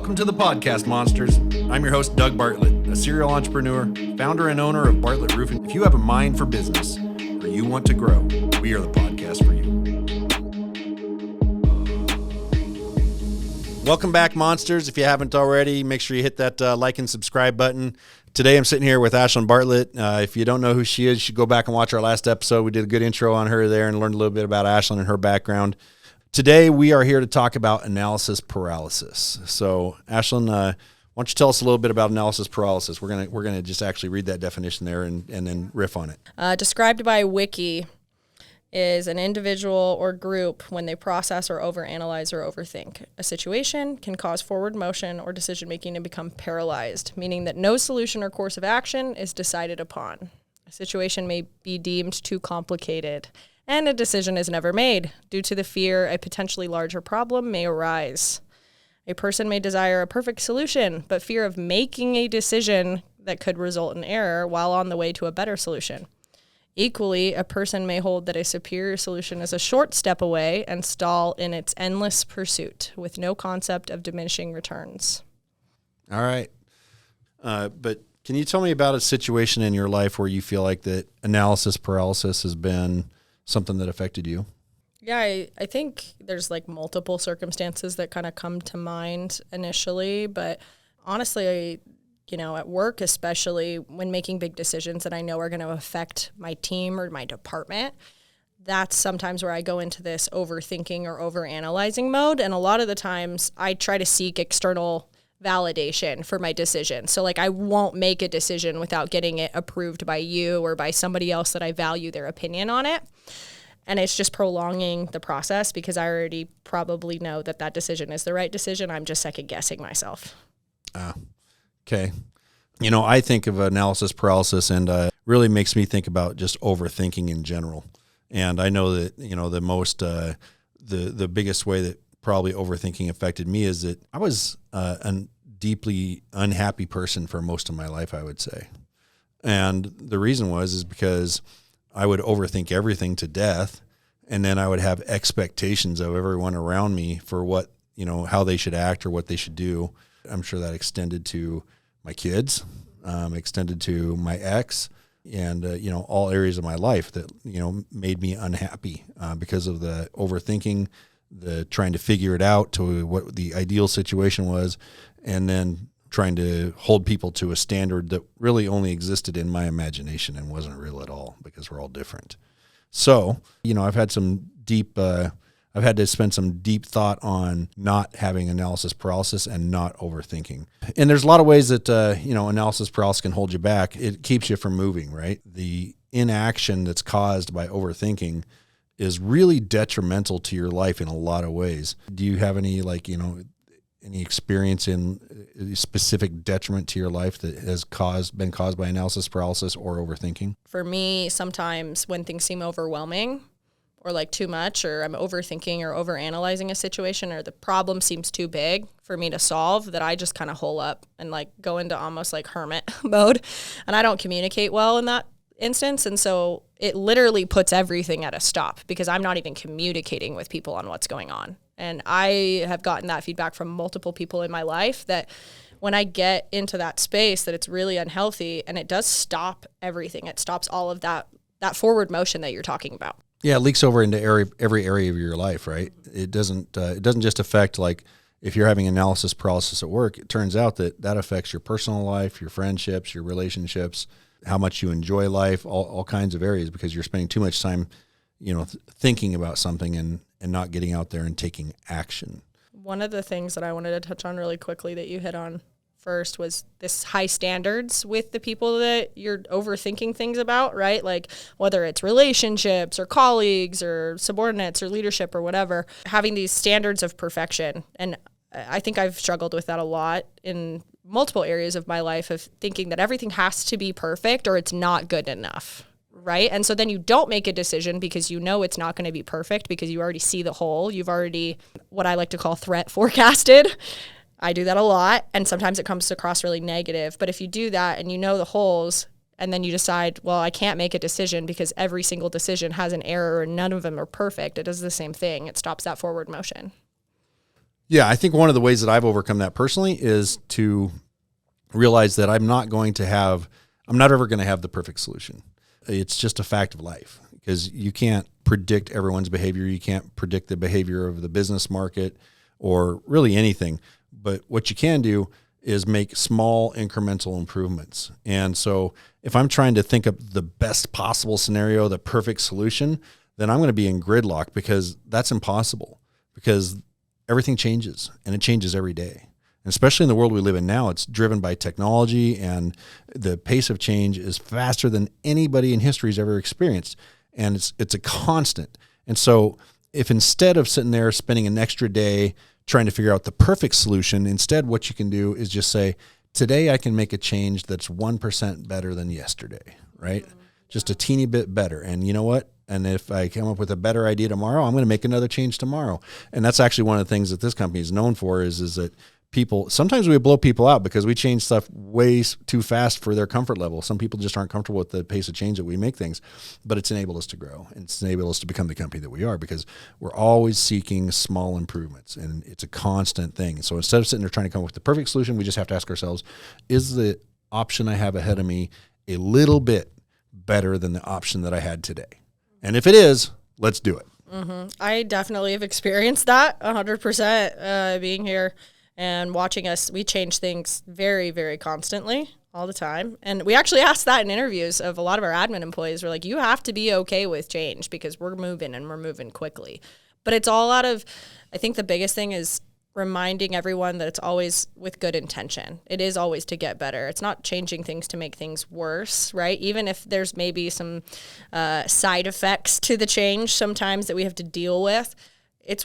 Welcome to the podcast, Monsters. I'm your host, Doug Bartlett, a serial entrepreneur, founder and owner of Bartlett Roofing. If you have a mind for business or you want to grow, we are the podcast for you. Welcome back, Monsters. If you haven't already, make sure you hit that like and subscribe button. Today, I'm sitting here with Ashlyn Bartlett. If you don't know who she is, you should go back and watch our last episode. We did a good intro on her there and learned a little bit about Ashlyn and her background. Today, we are here to talk about analysis paralysis. So, Ashlyn, why don't you tell us a little bit about analysis paralysis? We're gonna just actually read that definition there and then riff on it. Described by Wiki is an individual or group when they process or overanalyze or overthink. A situation can cause forward motion or decision-making to become paralyzed, meaning that no solution or course of action is decided upon. A situation may be deemed too complicated, and a decision is never made due to the fear a potentially larger problem may arise. A person may desire a perfect solution, but fear of making a decision that could result in error while on the way to a better solution. Equally, a person may hold that a superior solution is a short step away and stall in its endless pursuit with no concept of diminishing returns. All right. But can you tell me about a situation in your life where you feel like that analysis paralysis has been something that affected you? Yeah, I think there's like multiple circumstances that kind of come to mind initially, but honestly, at work, especially when making big decisions that I know are going to affect my team or my department, that's sometimes where I go into this overthinking or overanalyzing mode. And a lot of the times I try to seek external validation for my decision. So like I won't make a decision without getting it approved by you or by somebody else that I value their opinion on it. And it's just prolonging the process because I already probably know that decision is the right decision. I'm just second guessing myself. Okay. I think of analysis paralysis and really makes me think about just overthinking in general. And I know that, the most, the biggest way that probably overthinking affected me is that I was a deeply unhappy person for most of my life, I would say. And the reason is because I would overthink everything to death, and then I would have expectations of everyone around me for what, how they should act or what they should do. I'm sure that extended to my kids, extended to my ex, and, all areas of my life that, made me unhappy because of the overthinking, the trying to figure it out to what the ideal situation was, and then trying to hold people to a standard that really only existed in my imagination and wasn't real at all because we're all different. So, I've had I've had to spend some deep thought on not having analysis paralysis and not overthinking. And there's a lot of ways that, analysis paralysis can hold you back. It keeps you from moving, right? The inaction that's caused by overthinking is really detrimental to your life in a lot of ways. Do you have any, any experience in specific detriment to your life that has been caused by analysis paralysis or overthinking? For me, sometimes when things seem overwhelming or like too much, or I'm overthinking or overanalyzing a situation, or the problem seems too big for me to solve, that I just kind of hole up and like go into almost like hermit mode. And I don't communicate well in that instance. And so it literally puts everything at a stop because I'm not even communicating with people on what's going on. And I have gotten that feedback from multiple people in my life that when I get into that space, that it's really unhealthy, and it does stop everything. It stops all of that forward motion that you're talking about. Yeah, it leaks over into every area of your life, right? It doesn't just affect, like, if you're having analysis paralysis at work, it turns out that affects your personal life, your friendships, your relationships, how much you enjoy life, all kinds of areas, because you're spending too much time, thinking about something and not getting out there and taking action. One of the things that I wanted to touch on really quickly that you hit on first was this high standards with the people that you're overthinking things about, right? Like whether it's relationships or colleagues or subordinates or leadership or whatever, having these standards of perfection. And I think I've struggled with that a lot in multiple areas of my life, of thinking that everything has to be perfect or it's not good enough. Right? And so then you don't make a decision because it's not going to be perfect because you already see the hole. You've already, what I like to call, threat forecasted. I do that a lot, and sometimes it comes across really negative. But if you do that and you know the holes, and then you decide, well, I can't make a decision because every single decision has an error and none of them are perfect, it does the same thing. It stops that forward motion. Yeah, I think one of the ways that I've overcome that personally is to realize that I'm not ever going to have the perfect solution. It's just a fact of life, because you can't predict everyone's behavior. You can't predict the behavior of the business market or really anything. But what you can do is make small incremental improvements. And so if I'm trying to think of the best possible scenario, the perfect solution, then I'm going to be in gridlock, because that's impossible, because everything changes, and it changes every day. And especially in the world we live in now, it's driven by technology, and the pace of change is faster than anybody in history has ever experienced. And it's a constant. And so if instead of sitting there spending an extra day trying to figure out the perfect solution, instead what you can do is just say, today I can make a change that's 1% better than yesterday, right? Just a teeny bit better. And you know what? And if I come up with a better idea tomorrow, I'm going to make another change tomorrow. And that's actually one of the things that this company is known for, is that sometimes we blow people out because we change stuff way too fast for their comfort level. Some people just aren't comfortable with the pace of change that we make things, but it's enabled us to grow, and it's enabled us to become the company that we are, because we're always seeking small improvements, and it's a constant thing. And so instead of sitting there trying to come up with the perfect solution, we just have to ask ourselves, is the option I have ahead of me a little bit better than the option that I had today? And if it is, let's do it. Mm-hmm. I definitely have experienced that 100% being here. And watching us, we change things very, very constantly all the time. And we actually asked that in interviews of a lot of our admin employees. We're like, you have to be okay with change, because we're moving, and we're moving quickly. But it's all out of, I think the biggest thing is reminding everyone that it's always with good intention. It is always to get better. It's not changing things to make things worse, right? Even if there's maybe some side effects to the change sometimes that we have to deal with.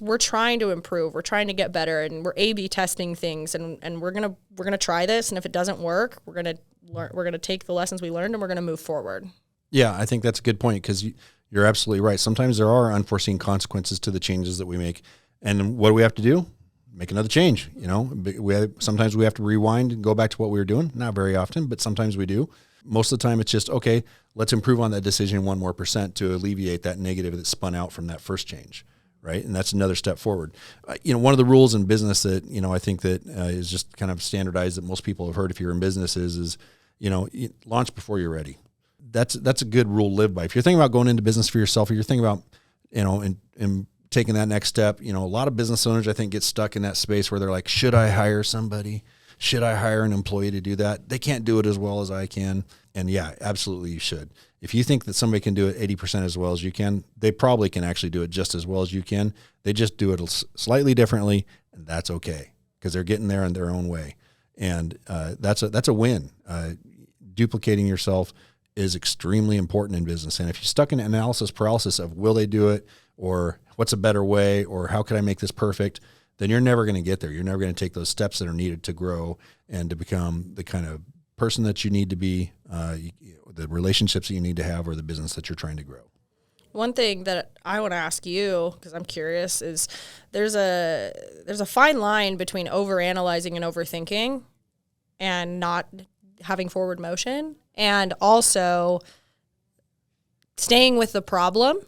We're trying to improve. We're trying to get better, and we're A/B testing things, and we're gonna try this. And if it doesn't work, we're gonna take the lessons we learned, and we're gonna move forward. Yeah, I think that's a good point, because you're absolutely right. Sometimes there are unforeseen consequences to the changes that we make, and what do we have to do? Make another change. Sometimes we have to rewind and go back to what we were doing. Not very often, but sometimes we do. Most of the time, it's just, okay, let's improve on that decision 1% more to alleviate that negative that spun out from that first change. Right. And that's another step forward. One of the rules in business that, I think that is just kind of standardized that most people have heard if you're in business is launch before you're ready. That's a good rule to live by. If you're thinking about going into business for yourself, or you're thinking about, in taking that next step, a lot of business owners, I think, get stuck in that space where they're like, should I hire somebody? Should I hire an employee to do that? They can't do it as well as I can. And yeah, absolutely you should. If you think that somebody can do it 80% as well as you can, they probably can actually do it just as well as you can. They just do it slightly differently, and that's okay, because they're getting there in their own way. And that's a win. Duplicating yourself is extremely important in business. And if you're stuck in analysis paralysis of will they do it, or what's a better way, or how could I make this perfect, then you're never going to get there. You're never going to take those steps that are needed to grow and to become the kind of person that you need to be, the relationships that you need to have, or the business that you're trying to grow. One thing that I want to ask you, because I'm curious, is there's a fine line between overanalyzing and overthinking and not having forward motion, and also staying with the problem,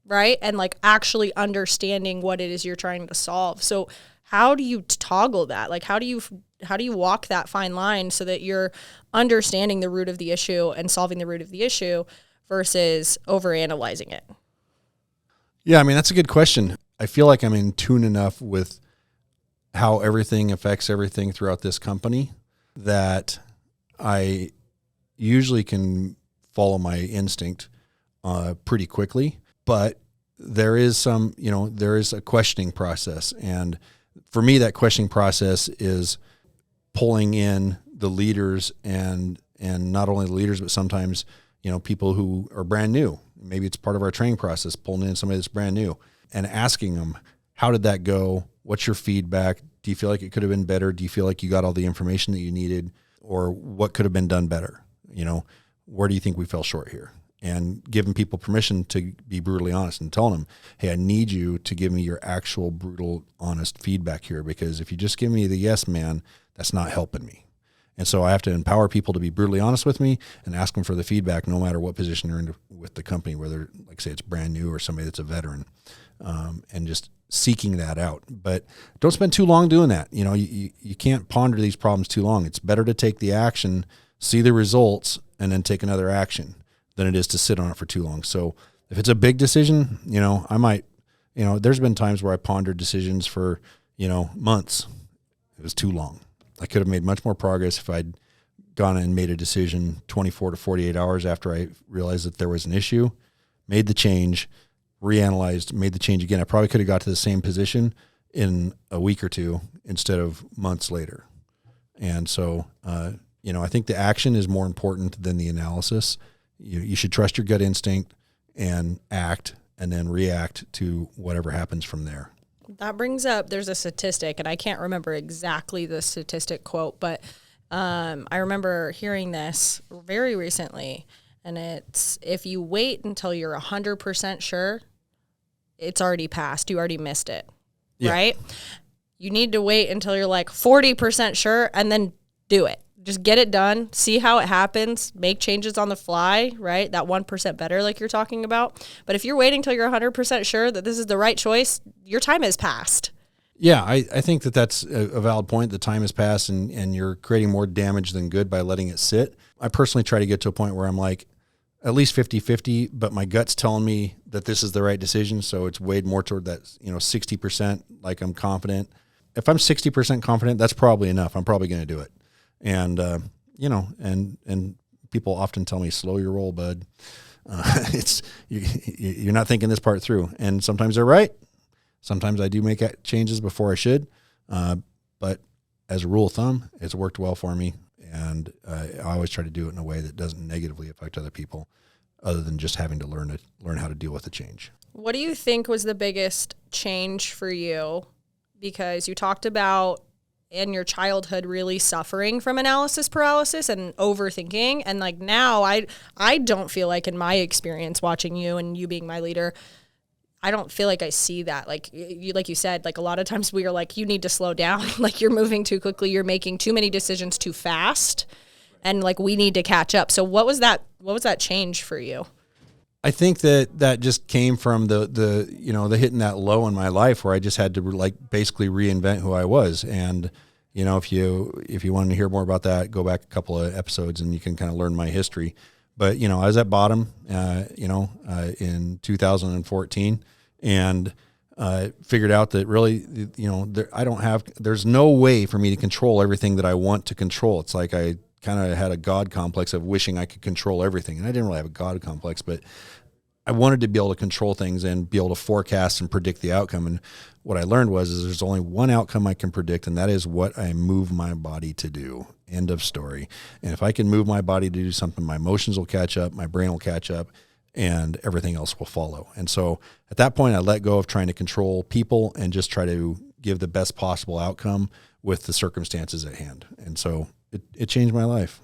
right? And like actually understanding what it is you're trying to solve. So how do you toggle that? Like how do you walk that fine line so that you're understanding the root of the issue and solving the root of the issue versus overanalyzing it? Yeah, I mean, that's a good question. I feel like I'm in tune enough with how everything affects everything throughout this company that I usually can follow my instinct pretty quickly. But there is there is a questioning process. And for me, that questioning process is pulling in the leaders and not only the leaders, but sometimes, people who are brand new. Maybe it's part of our training process, pulling in somebody that's brand new and asking them, how did that go? What's your feedback? Do you feel like it could have been better? Do you feel like you got all the information that you needed? Or what could have been done better? Where do you think we fell short here? And giving people permission to be brutally honest and telling them, hey, I need you to give me your actual brutal, honest feedback here, because if you just give me the yes, man, that's not helping me. And so I have to empower people to be brutally honest with me and ask them for the feedback, no matter what position they're in with the company, whether, like say, it's brand new or somebody that's a veteran, and just seeking that out. But don't spend too long doing that. You can't ponder these problems too long. It's better to take the action, see the results, and then take another action than it is to sit on it for too long. So if it's a big decision, I might, there's been times where I pondered decisions for, months. It was too long. I could have made much more progress if I'd gone and made a decision 24 to 48 hours after I realized that there was an issue, made the change, reanalyzed, made the change again. I probably could have got to the same position in a week or two instead of months later. And so, I think the action is more important than the analysis. You should trust your gut instinct and act, and then react to whatever happens from there. That brings up, there's a statistic, and I can't remember exactly the statistic quote, but I remember hearing this very recently, and it's, if you wait until you're 100% sure, it's already passed. You already missed it, right? You need to wait until you're like 40% sure and then do it. Just get it done, see how it happens, make changes on the fly, right? That 1% better like you're talking about. But if you're waiting till you're 100% sure that this is the right choice, your time has passed. Yeah, I think that's a valid point. The time has passed and you're creating more damage than good by letting it sit. I personally try to get to a point where I'm like at least 50-50, but my gut's telling me that this is the right decision. So it's weighed more toward that, 60%, like I'm confident. If I'm 60% confident, that's probably enough. I'm probably going to do it. And, and people often tell me, slow your roll, bud. You're not thinking this part through. And sometimes they're right. Sometimes I do make changes before I should. But as a rule of thumb, it's worked well for me. And I always try to do it in a way that doesn't negatively affect other people, other than just having to learn how to deal with the change. What do you think was the biggest change for you? Because you talked about in your childhood really suffering from analysis paralysis and overthinking. And like now I don't feel like, in my experience watching you and you being my leader, I don't feel like I see that. Like you said, like a lot of times we are like, you need to slow down. Like you're moving too quickly. You're making too many decisions too fast. And like, we need to catch up. So what was that change for you? I think that just came from the hitting that low in my life where I just had to like basically reinvent who I was. And, if you want to hear more about that, go back a couple of episodes and you can kind of learn my history. But, I was at bottom, in 2014 and figured out that really, there's no way for me to control everything that I want to control. It's like I kind of had a God complex of wishing I could control everything. And I didn't really have a God complex, but I wanted to be able to control things and be able to forecast and predict the outcome. And what I learned is there's only one outcome I can predict, and that is what I move my body to do. End of story. And if I can move my body to do something, my emotions will catch up, my brain will catch up, and everything else will follow. And so at that point, I let go of trying to control people and just try to give the best possible outcome with the circumstances at hand. And so it changed my life.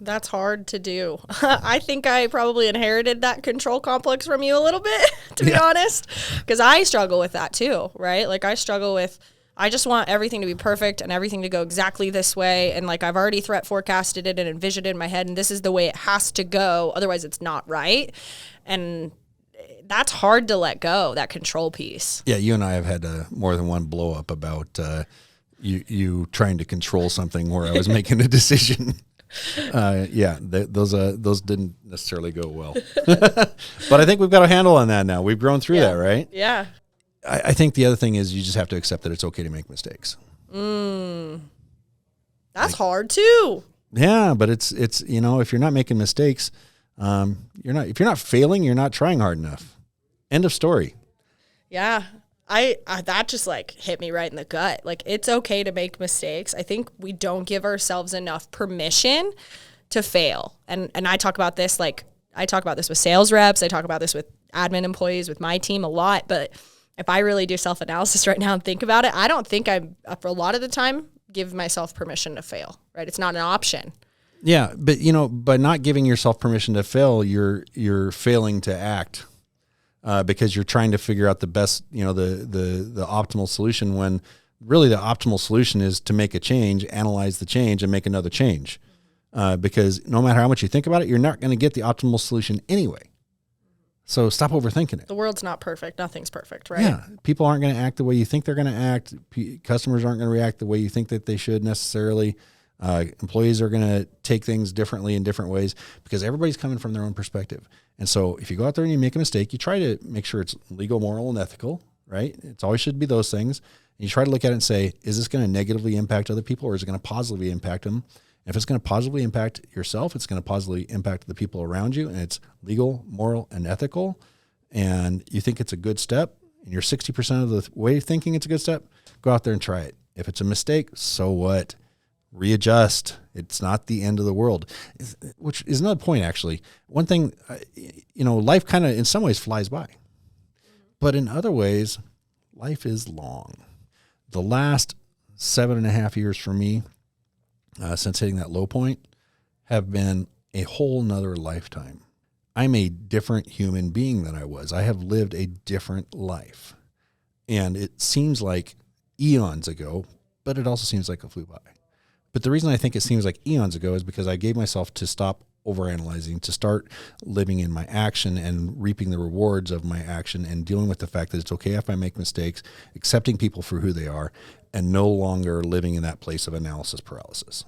That's hard to do. I think I probably inherited that control complex from you a little bit, to be honest, because I struggle with that too, right? Like I just want everything to be perfect and everything to go exactly this way. And like I've already threat forecasted it and envisioned it in my head, and this is the way it has to go. Otherwise it's not right. And that's hard to let go, that control piece. Yeah, you and I have had more than one blow up about you trying to control something where I was making a decision. Those didn't necessarily go well. But I think we've got a handle on that now. We've grown through that, right? Yeah. I think the other thing is you just have to accept that it's okay to make mistakes. That's hard too. Yeah, but it's if you're not making mistakes, if you're not failing, you're not trying hard enough. End of story. Yeah. I that just like hit me right in the gut. Like it's okay to make mistakes. I think we don't give ourselves enough permission to fail. And I talk about this with sales reps. I talk about this with admin employees, with my team a lot. But if I really do self-analysis right now and think about it, I don't think for a lot of the time, give myself permission to fail, right? It's not an option. Yeah, but by not giving yourself permission to fail, you're failing to act. Because you're trying to figure out the best, the optimal solution, when really the optimal solution is to make a change, analyze the change, and make another change. Because no matter how much you think about it, you're not going to get the optimal solution anyway. So stop overthinking it. The world's not perfect. Nothing's perfect, right? Yeah. People aren't going to act the way you think they're going to act. Customers aren't going to react the way you think that they should necessarily. Employees are going to take things differently in different ways because everybody's coming from their own perspective. And so if you go out there and you make a mistake, you try to make sure it's legal, moral, and ethical, right? It's always should be those things. And you try to look at it and say, is this going to negatively impact other people or is it going to positively impact them? If it's going to positively impact yourself, it's going to positively impact the people around you, and it's legal, moral, and ethical, and you think it's a good step, and you're 60% of the way thinking it's a good step, go out there and try it. If it's a mistake, so what? Readjust. It's not the end of the world, which is another point, actually. One thing, life kind of in some ways flies by, but in other ways, life is long. The last 7.5 years for me, since hitting that low point, have been a whole nother lifetime. I'm a different human being than I was. I have lived a different life. And it seems like eons ago, but it also seems like it flew by. But the reason I think it seems like eons ago is because I gave myself to stop overanalyzing, to start living in my action and reaping the rewards of my action and dealing with the fact that it's okay if I make mistakes, accepting people for who they are, and no longer living in that place of analysis paralysis.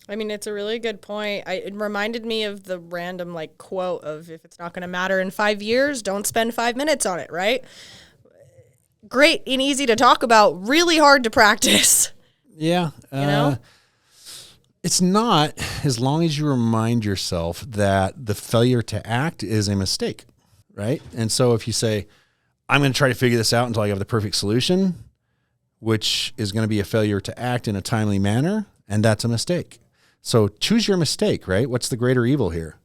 I mean, it's a really good point. It reminded me of the random quote of, if it's not going to matter in 5 years, don't spend 5 minutes on it, right? Great and easy to talk about, really hard to practice. Yeah. It's not, as long as you remind yourself that the failure to act is a mistake, right? And so if you say, I'm going to try to figure this out until I have the perfect solution, which is going to be a failure to act in a timely manner, and that's a mistake. So choose your mistake, right? What's the greater evil here?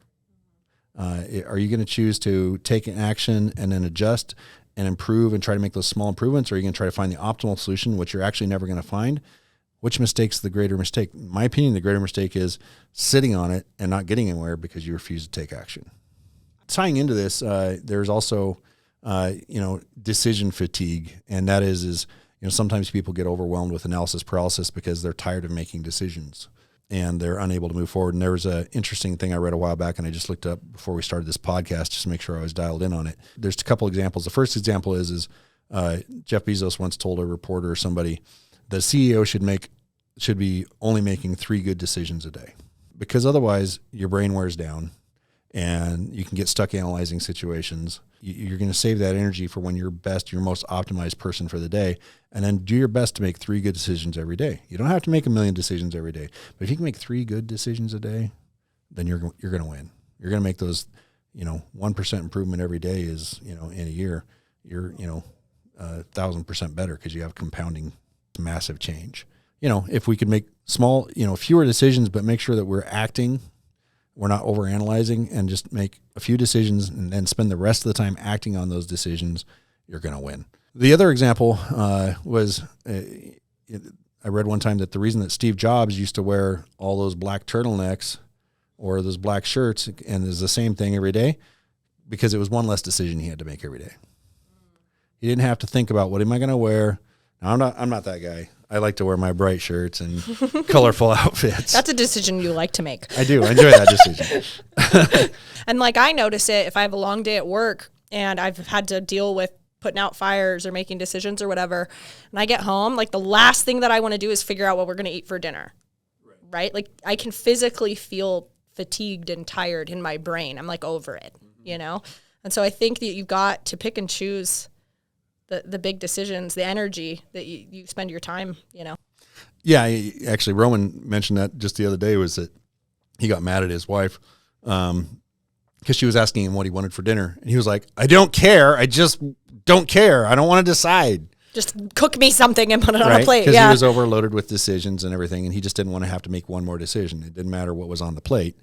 Are you going to choose to take an action and then adjust and improve and try to make those small improvements, or are you going to try to find the optimal solution, which you're actually never going to find? Which mistake's the greater mistake? In my opinion, the greater mistake is sitting on it and not getting anywhere because you refuse to take action. Tying into this, there's also, decision fatigue, and that is sometimes people get overwhelmed with analysis paralysis because they're tired of making decisions and they're unable to move forward. And there was an interesting thing I read a while back, and I just looked up before we started this podcast just to make sure I was dialed in on it. There's a couple examples. The first example is Jeff Bezos once told a reporter or somebody, the CEO should be only making 3 good decisions a day, because otherwise your brain wears down and you can get stuck analyzing situations. You're going to save that energy for when you're best, your most optimized person for the day, and then do your best to make 3 good decisions every day. You don't have to make 1 million decisions every day, but if you can make 3 good decisions a day, then you're going to win. You're going to make those, 1% improvement every day is, in a year, you're, 1,000% better because you have compounding massive change. If we could make small, fewer decisions, but make sure that we're acting, we're not overanalyzing, and just make a few decisions and then spend the rest of the time acting on those decisions, you're going to win. The other example was, I read one time that the reason that Steve Jobs used to wear all those black turtlenecks or those black shirts and is the same thing every day, because it was one less decision he had to make every day. He didn't have to think about, what am I going to wear? Now, I'm not that guy. I like to wear my bright shirts and colorful outfits. That's a decision you like to make. I do. I enjoy that decision. And I notice it if I have a long day at work and I've had to deal with putting out fires or making decisions or whatever, and I get home, the last thing that I want to do is figure out what we're going to eat for dinner, right? I can physically feel fatigued and tired in my brain. I'm over it, And so I think that you've got to pick and choose the big decisions, the energy that you spend your time, Yeah, actually, Roman mentioned that just the other day, was that he got mad at his wife because she was asking him what he wanted for dinner. And he was like, I don't care. I just don't care. I don't want to decide. Just cook me something and put it on a plate. Because he was overloaded with decisions and everything, and he just didn't want to have to make one more decision. It didn't matter what was on the plate.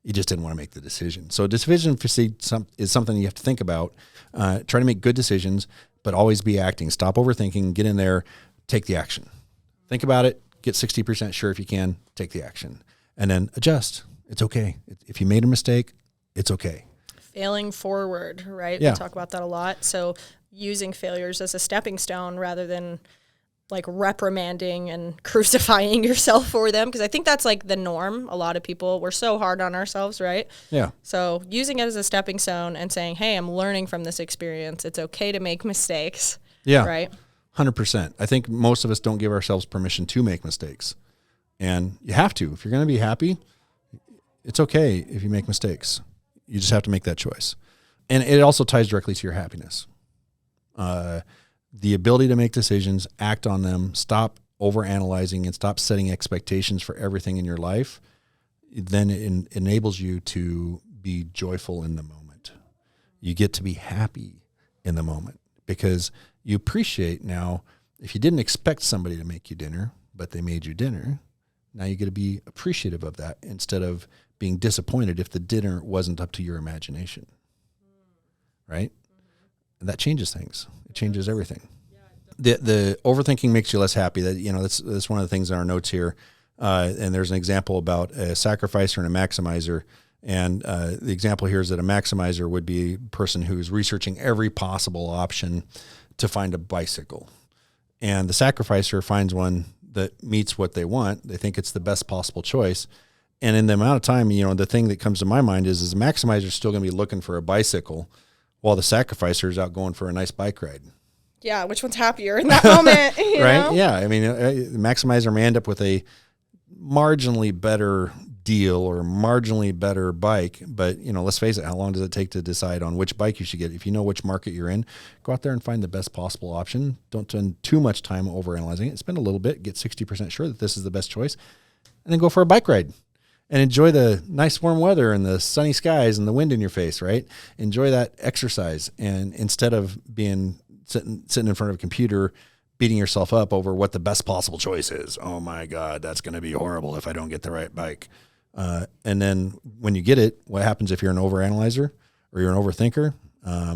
He just didn't want to make the decision. So decision fatigue is something you have to think about. Try to make good decisions, but always be acting. Stop overthinking, get in there, take the action. Think about it, get 60% sure if you can, take the action. And then adjust. It's okay. If you made a mistake, it's okay. Failing forward, right? Yeah. We talk about that a lot. So using failures as a stepping stone rather than like reprimanding and crucifying yourself for them, because I think that's like the norm. A lot of people, we're so hard on ourselves, right? Yeah. So using it as a stepping stone and saying, hey, I'm learning from this experience. It's okay to make mistakes. Yeah. Right. 100%. I think most of us don't give ourselves permission to make mistakes. And you have to. If you're going to be happy, it's okay if you make mistakes. You just have to make that choice. And it also ties directly to your happiness. The ability to make decisions, act on them, stop overanalyzing, and stop setting expectations for everything in your life, then it enables you to be joyful in the moment. You get to be happy in the moment because you appreciate now, if you didn't expect somebody to make you dinner, but they made you dinner, now you get to be appreciative of that instead of being disappointed if the dinner wasn't up to your imagination. Right? And that changes things. It changes everything. The overthinking makes you less happy. That's one of the things in our notes here. And there's an example about a sacrificer and a maximizer. And the example here is that a maximizer would be a person who's researching every possible option to find a bicycle. And the sacrificer finds one that meets what they want. They think it's the best possible choice. And in the amount of time, the thing that comes to my mind is the maximizer is still going to be looking for a bicycle while the sacrificer is out going for a nice bike ride. Yeah, which one's happier in that moment? Right? Know? Yeah. I mean, the maximizer may end up with a marginally better deal or marginally better bike, but let's face it, how long does it take to decide on which bike you should get? If you know which market you're in, go out there and find the best possible option. Don't spend too much time overanalyzing it. Spend a little bit, get 60% sure that this is the best choice, and then go for a bike ride. And enjoy the nice warm weather and the sunny skies and the wind in your face, right? Enjoy that exercise. And instead of sitting in front of a computer, beating yourself up over what the best possible choice is. Oh my God, that's going to be horrible if I don't get the right bike. And then when you get it, what happens if you're an overanalyzer or you're an overthinker?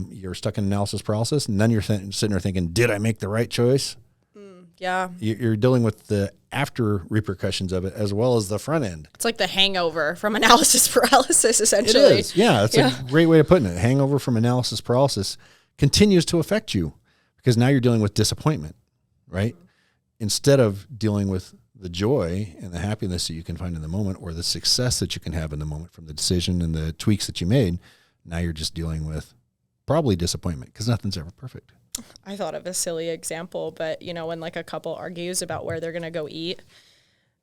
You're stuck in analysis paralysis, and then you're sitting there thinking, did I make the right choice? Yeah. You're dealing with the after repercussions of it as well as the front end. It's like the hangover from analysis paralysis, essentially. It is. Yeah, that's a great way of putting it. Hangover from analysis paralysis continues to affect you because now you're dealing with disappointment, right? Mm-hmm. Instead of dealing with the joy and the happiness that you can find in the moment or the success that you can have in the moment from the decision and the tweaks that you made, now you're just dealing with probably disappointment because nothing's ever perfect. I thought of a silly example, but when like a couple argues about where they're going to go eat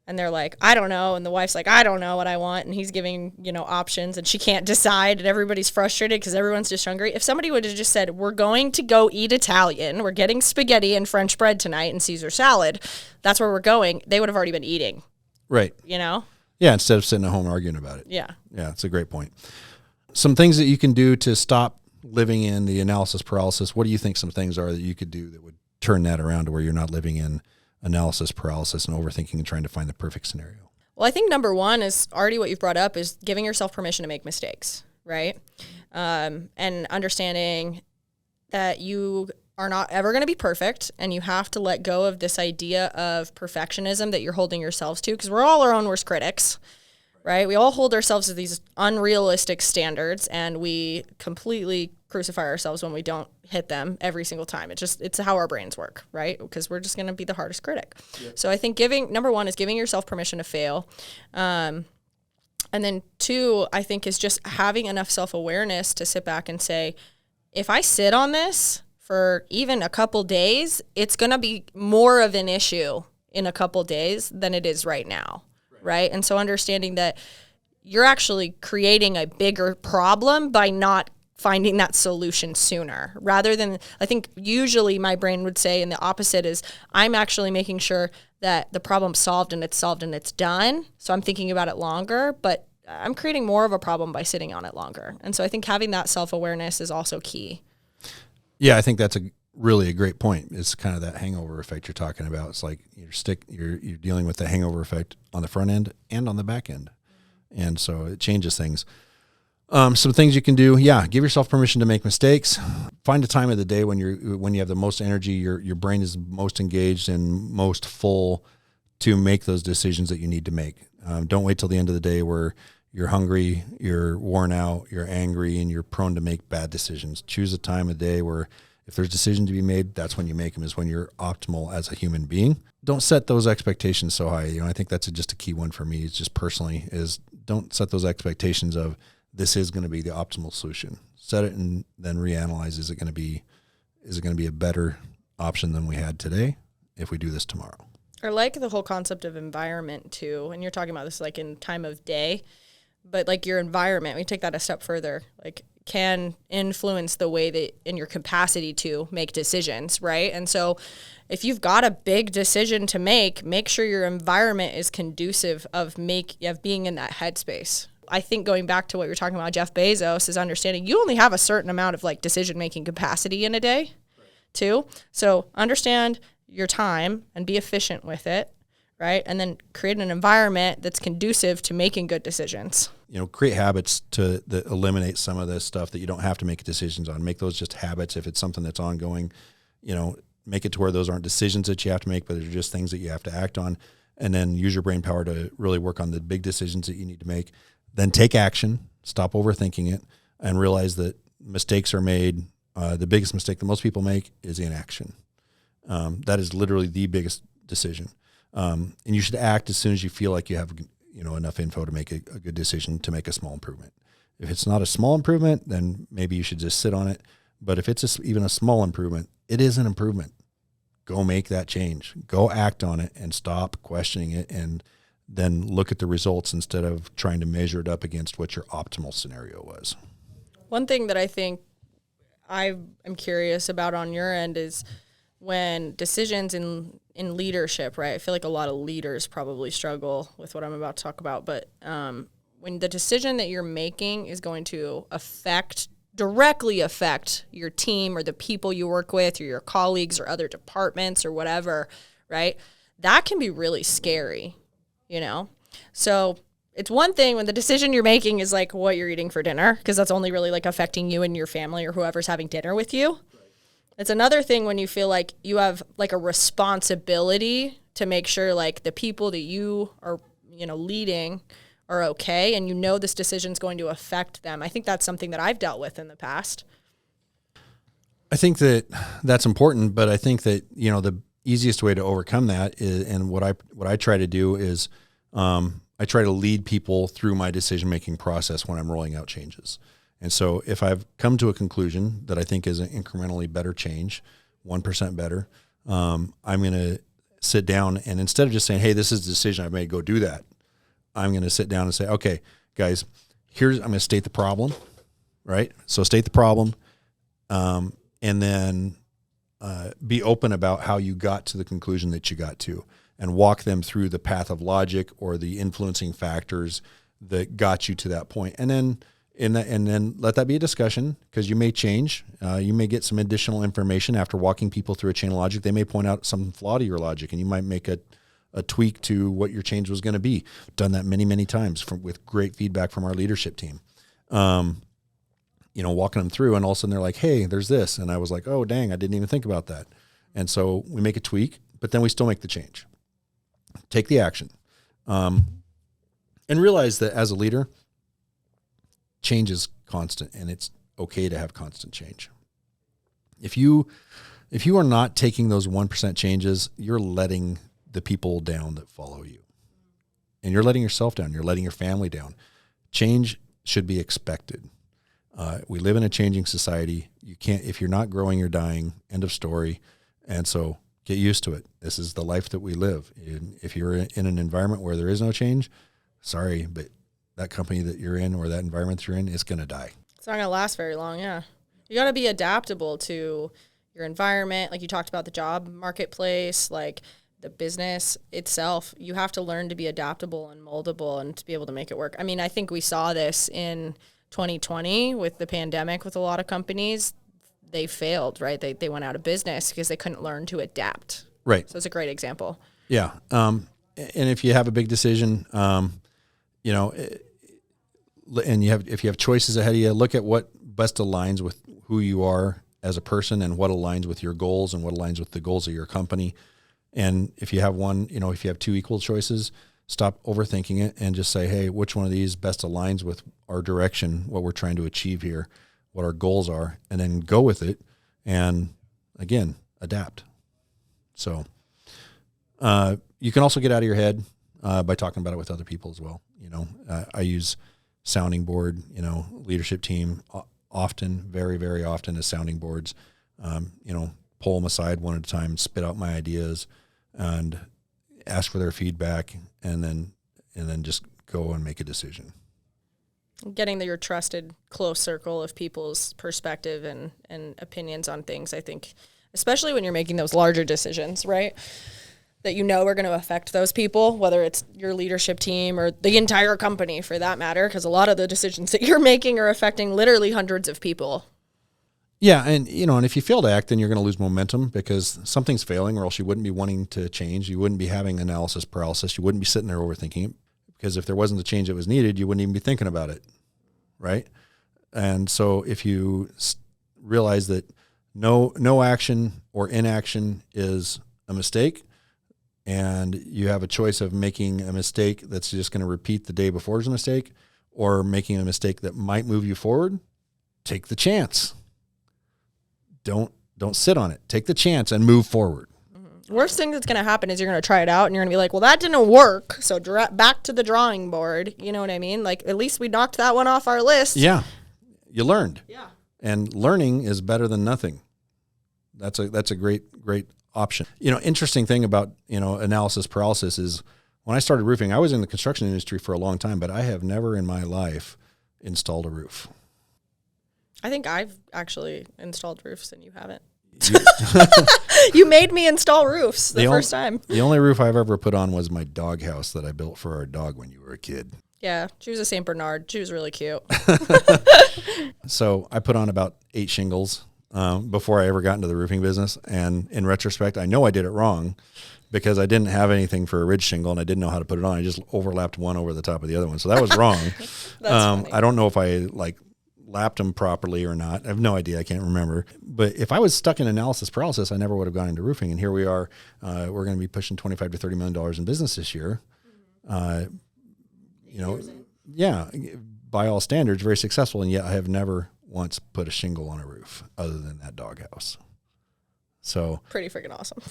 and they're like, I don't know. And the wife's like, I don't know what I want. And he's giving, options and she can't decide and everybody's frustrated because everyone's just hungry. If somebody would have just said, we're going to go eat Italian, we're getting spaghetti and French bread tonight and Caesar salad, that's where we're going, they would have already been eating. Right. Yeah, instead of sitting at home arguing about it. Yeah. Yeah, it's a great point. Some things that you can do to stop living in the analysis paralysis. What do you think some things are that you could do that would turn that around to where you're not living in analysis paralysis and overthinking and trying to find the perfect scenario? Well, I think number one is already what you've brought up is giving yourself permission to make mistakes, right? And understanding that you are not ever going to be perfect and you have to let go of this idea of perfectionism that you're holding yourselves to because we're all our own worst critics. Right? We all hold ourselves to these unrealistic standards and we completely crucify ourselves when we don't hit them every single time. It's how our brains work, right? Because we're just going to be the hardest critic. Yep. So I think number one is giving yourself permission to fail. And then two, I think is just having enough self-awareness to sit back and say, if I sit on this for even a couple days, it's going to be more of an issue in a couple days than it is right now. Right. And so understanding that you're actually creating a bigger problem by not finding that solution sooner rather than, I think usually my brain would say, and the opposite is I'm actually making sure that the problem's solved and it's done. So I'm thinking about it longer, but I'm creating more of a problem by sitting on it longer. And so I think having that self-awareness is also key. Yeah, I think that's really a great point. It's kind of that hangover effect you're talking about. It's like you're dealing with the hangover effect on the front end and on the back end. And so it changes things. Some things you can do. Yeah. Give yourself permission to make mistakes. Find a time of the day when you have the most energy, your brain is most engaged and most full to make those decisions that you need to make. Don't wait till the end of the day where you're hungry, you're worn out, you're angry, and you're prone to make bad decisions. Choose a time of day where If there's decisions to be made, that's when you make them, is when you're optimal as a human being. Don't set those expectations so high. I think that's just a key one for me. It's just personally is don't set those expectations of this is going to be the optimal solution. Set it and then reanalyze. Is it going to be a better option than we had today if we do this tomorrow? I like the whole concept of environment too. And you're talking about this like in time of day, but like your environment, we take that a step further, like can influence the way that in your capacity to make decisions, right? And so if you've got a big decision to make sure your environment is conducive of being in that headspace. I think going back to what you're talking about, Jeff Bezos is understanding you only have a certain amount of like decision-making capacity in a day too. So understand your time and be efficient with it, right? And then create an environment that's conducive to making good decisions. Create habits that eliminate some of this stuff that you don't have to make decisions on. Make those just habits. If it's something that's ongoing, make it to where those aren't decisions that you have to make, but they're just things that you have to act on. And then use your brain power to really work on the big decisions that you need to make. Then take action, stop overthinking it, and realize that mistakes are made. The biggest mistake that most people make is inaction. That is literally the biggest decision. And you should act as soon as you feel like you have enough info to make a good decision to make a small improvement. If it's not a small improvement, then maybe you should just sit on it. But if it's even a small improvement, it is an improvement. Go make that change. Go act on it and stop questioning it, and then look at the results instead of trying to measure it up against what your optimal scenario was. One thing that I think I am curious about on your end is when decisions in leadership, right? I feel like a lot of leaders probably struggle with what I'm about to talk about, but when the decision that you're making is going to directly affect your team or the people you work with or your colleagues or other departments or whatever, right? That can be really scary, So it's one thing when the decision you're making is like what you're eating for dinner, because that's only really like affecting you and your family or whoever's having dinner with you. It's another thing when you feel like you have like a responsibility to make sure like the people that you are, leading are okay, and this decision is going to affect them. I think that's something that I've dealt with in the past. I think that's important, but I think that, the easiest way to overcome that is, and what I try to do is I try to lead people through my decision-making process when I'm rolling out changes. And so if I've come to a conclusion that I think is an incrementally better change, 1% better, I'm going to sit down, and instead of just saying, hey, this is the decision I've made, go do that, I'm going to sit down and say, okay, guys, I'm going to state the problem, right? So state the problem, and then be open about how you got to the conclusion that you got to, and walk them through the path of logic or the influencing factors that got you to that point. And then let that be a discussion, because you may change. You may get some additional information after walking people through a chain of logic. They may point out some flaw to your logic, and you might make a tweak to what your change was going to be. Done that many, many times with great feedback from our leadership team. Walking them through, and all of a sudden they're like, hey, there's this. And I was like, oh, dang, I didn't even think about that. And so we make a tweak, but then we still make the change. Take the action. And realize that as a leader, change is constant, and it's okay to have constant change. If you are not taking those 1% changes, you're letting the people down that follow you. And you're letting yourself down. You're letting your family down. Change should be expected. We live in a changing society. If you're not growing, you're dying. End of story. And so get used to it. This is the life that we live. If you're in an environment where there is no change, sorry, but that company that you're in or that environment that you're in is going to die. It's not going to last very long, yeah. You got to be adaptable to your environment. Like you talked about the job marketplace, like the business itself. You have to learn to be adaptable and moldable and to be able to make it work. I mean, I think we saw this in 2020 with the pandemic with a lot of companies. They failed, right? They went out of business because they couldn't learn to adapt. Right. So it's a great example. Yeah. And if you have a big decision, and if you have choices ahead of you, look at what best aligns with who you are as a person and what aligns with your goals and what aligns with the goals of your company. And if you have if you have two equal choices, stop overthinking it and just say, hey, which one of these best aligns with our direction, what we're trying to achieve here, what our goals are, and then go with it. And again, adapt. So you can also get out of your head by talking about it with other people as well. I use sounding board, leadership team often, very, very often as sounding boards. Pull them aside one at a time, spit out my ideas, and ask for their feedback, and then just go and make a decision. Getting your trusted close circle of people's perspective and opinions on things, I think, especially when you're making those larger decisions, right, that are going to affect those people, whether it's your leadership team or the entire company for that matter, because a lot of the decisions that you're making are affecting literally hundreds of people. Yeah, and if you fail to act, then you're going to lose momentum because something's failing, or else you wouldn't be wanting to change. You wouldn't be having analysis paralysis. You wouldn't be sitting there overthinking it, because if there wasn't the change that was needed, you wouldn't even be thinking about it, right? And so if you realize that no action or inaction is a mistake, and you have a choice of making a mistake that's just going to repeat the day before's mistake, or making a mistake that might move you forward, take the chance. Don't sit on it. Take the chance and move forward. Mm-hmm. Worst thing that's going to happen is you're going to try it out and you're going to be like, well, that didn't work. So back to the drawing board. You know what I mean? Like, at least we knocked that one off our list. Yeah. You learned. Yeah. And learning is better than nothing. That's a great option. Interesting thing about, analysis paralysis is when I started roofing, I was in the construction industry for a long time, but I have never in my life installed a roof. I think I've actually installed roofs and you haven't. You made me install roofs the first time. The only roof I've ever put on was my dog house that I built for our dog when you were a kid. Yeah, she was a St. Bernard. She was really cute. So I put on about 8 shingles before I ever got into the roofing business. And in retrospect, I know I did it wrong because I didn't have anything for a ridge shingle and I didn't know how to put it on. I just overlapped one over the top of the other one. So that was wrong. I don't know if I lapped them properly or not. I have no idea. I can't remember. But if I was stuck in analysis paralysis, I never would have gone into roofing. And here we are. We're going to be pushing $25 to $30 million in business this year. Yeah, by all standards, very successful. And yet I have never once put a shingle on a roof other than that doghouse. So pretty freaking awesome.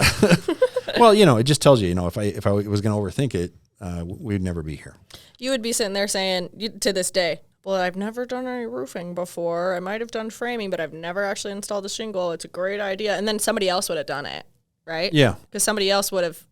Well, it just tells you, if I was going to overthink it, we'd never be here. You would be sitting there saying to this day, well, I've never done any roofing before. I might have done framing, but I've never actually installed a shingle. It's a great idea. And then somebody else would have done it, right? Yeah. Because somebody else would have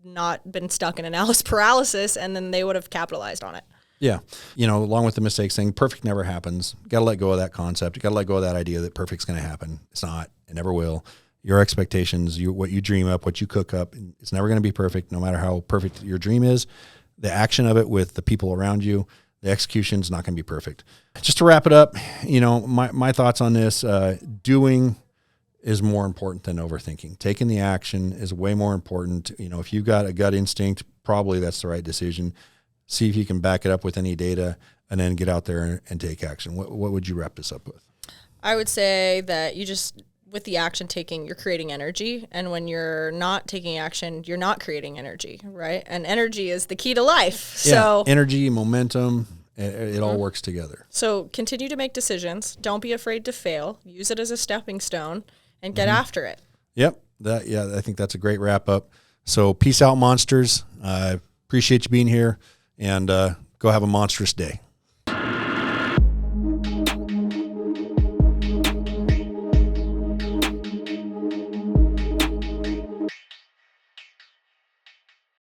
not been stuck in analysis paralysis, and then they would have capitalized on it. Yeah. Along with the mistakes thing, perfect never happens. Got to let go of that concept. You got to let go of that idea that perfect's going to happen. It's not. It never will. Your expectations, what you dream up, what you cook up, it's never going to be perfect, no matter how perfect your dream is. The action of it with the people around you, the execution is not going to be perfect. Just to wrap it up, my thoughts on this, doing is more important than overthinking. Taking the action is way more important. If you've got a gut instinct, probably that's the right decision. See if you can back it up with any data and then get out there and take action. What would you wrap this up with? I would say that with the action taking, you're creating energy. And when you're not taking action, you're not creating energy, right? And energy is the key to life. Yeah, so energy, momentum, it all works together. So continue to make decisions. Don't be afraid to fail. Use it as a stepping stone and get after it. Yep. I think that's a great wrap up. So peace out, monsters. Appreciate you being here, and go have a monstrous day.